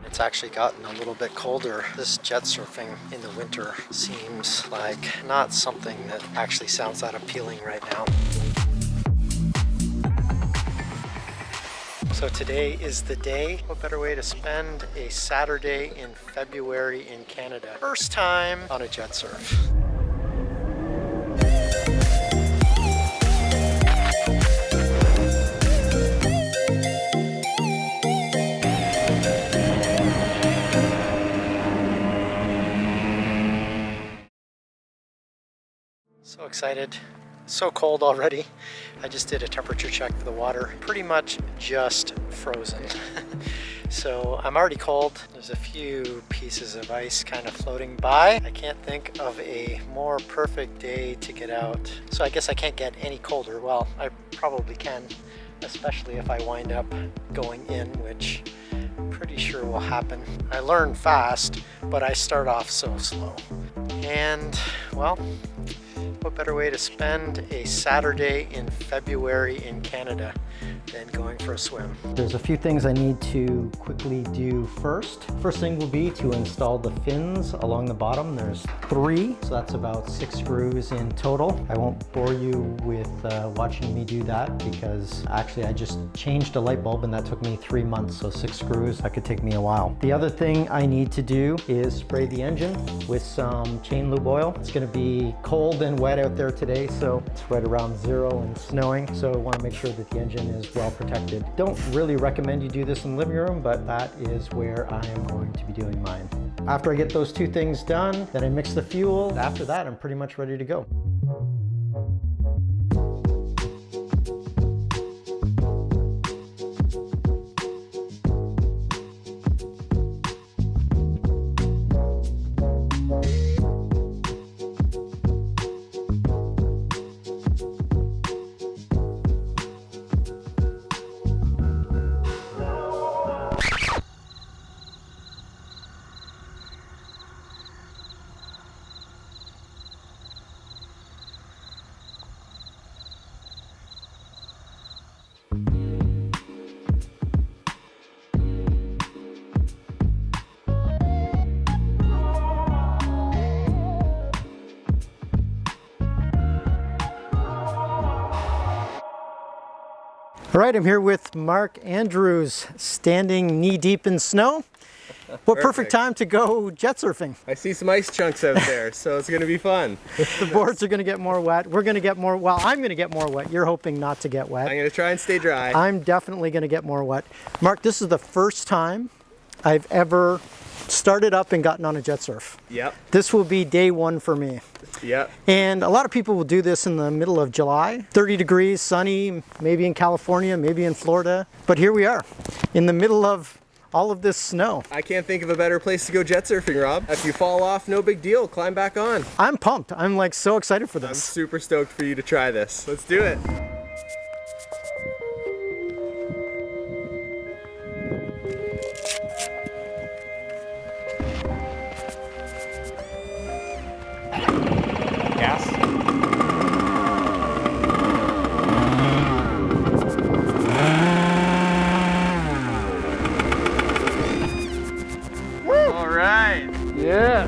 It's actually gotten a little bit colder. This jet surfing in the winter seems like not something that actually sounds that appealing right now. So today is the day. What better way to spend a Saturday in February in Canada? First time on a jet surf. So excited. So cold already. I just did a temperature check for the water. Pretty much just frozen. So I'm already cold. There's a few pieces of ice kind of floating by. I can't think of a more perfect day to get out. So I guess I can't get any colder. Well, I probably can, especially if I wind up going in, which I'm pretty sure will happen. I learn fast, but I start off so slow. And well, what better way to spend a Saturday in February in Canada than going for a swim? There's a few things I need to quickly do first. First thing will be to install the fins along the bottom. There's 3, so that's about 6 screws in total. I won't bore you with watching me do that because actually I just changed a light bulb and that took me 3 months, so 6 screws, that could take me a while. The other thing I need to do is spray the engine with some chain lube oil. It's going to be cold and wet out there today, so it's right around 0 and snowing, so I want to make sure that the engine is well protected. Don't really recommend you do this in the living room, but that is where I am going to be doing mine. After I get those 2 things done, then I mix the fuel. After that, I'm pretty much ready to go. All right, I'm here with Mark Andrews, standing knee-deep in snow. What perfect time to go jet surfing. I see some ice chunks out there, so it's going to be fun. The boards are going to get more wet. We're going to get more, well, I'm going to get more wet. You're hoping not to get wet. I'm going to try and stay dry. I'm definitely going to get more wet. Mark, this is the first time I've ever started up and gotten on a jet surf. Yep. This will be day 1 for me. Yep. And a lot of people will do this in the middle of July. 30 degrees, sunny, maybe in California, maybe in Florida. But here we are, in the middle of all of this snow. I can't think of a better place to go jet surfing, Rob. If you fall off, no big deal. Climb back on. I'm pumped. I'm like so excited for this. I'm super stoked for you to try this. Let's do it. Gas. All right. Yeah.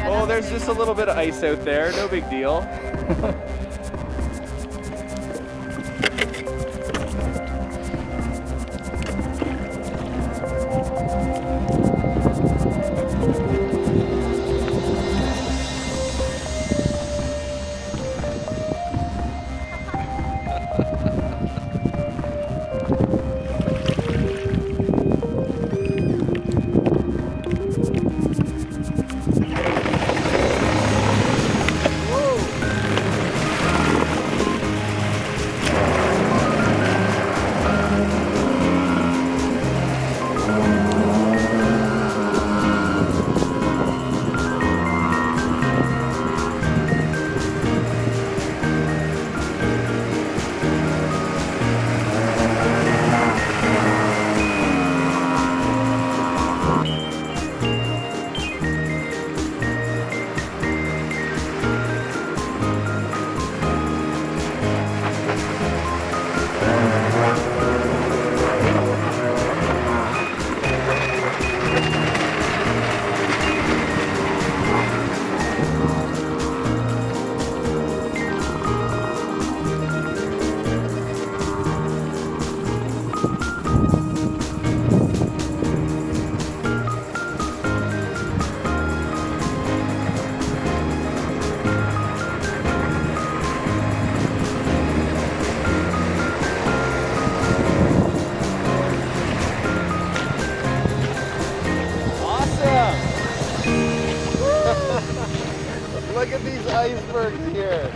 Oh, there's just a little bit of ice out there. No big deal. icebergs here.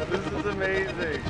This is amazing.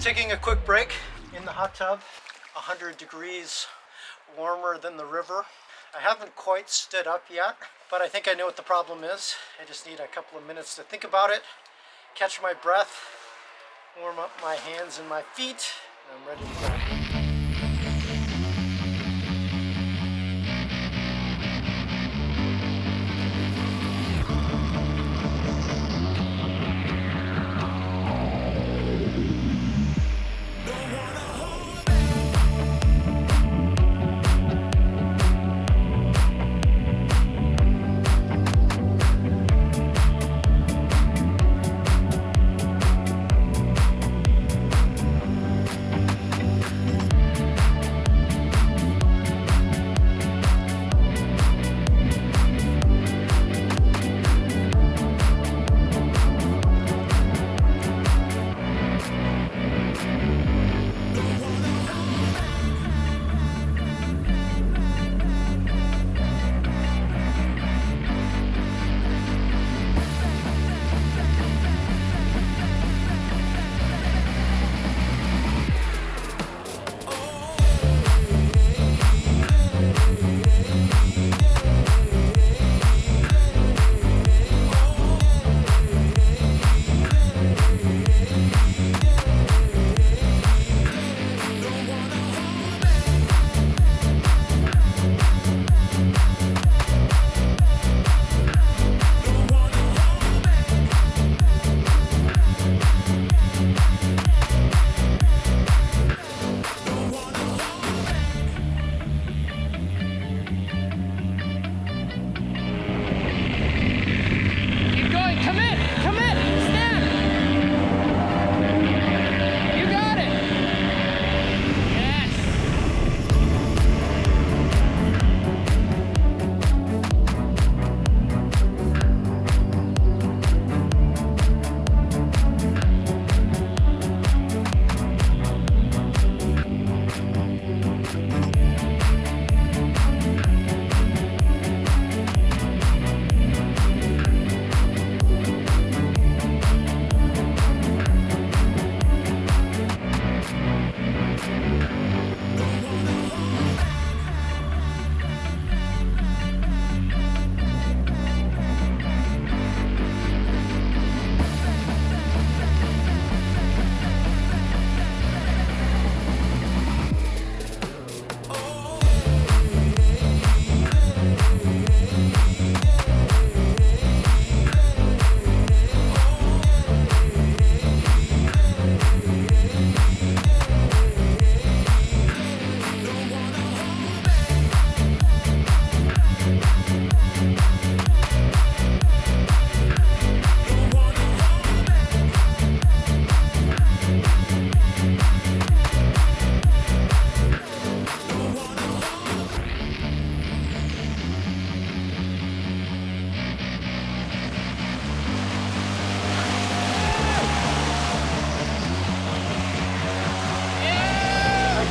Taking a quick break in the hot tub, 100 degrees warmer than the river. I haven't quite stood up yet, but I think I know what the problem is. I just need a couple of minutes to think about it, catch my breath, warm up my hands and my feet, and I'm ready to go. Commit! Commit! Stand! You got it! Yes!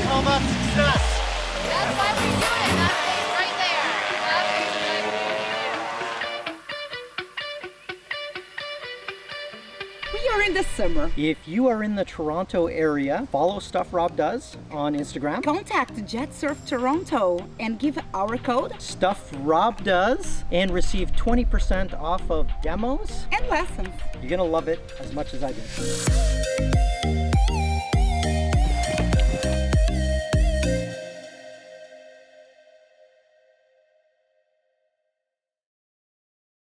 Call that success. That's why we do it. That stays right there. We are in the summer. If you are in the Toronto area, follow Stuff Rob Does on Instagram. Contact JETSURF Toronto and give our code Stuff Rob Does and receive 20% off of demos. and lessons. You're gonna love it as much as I did.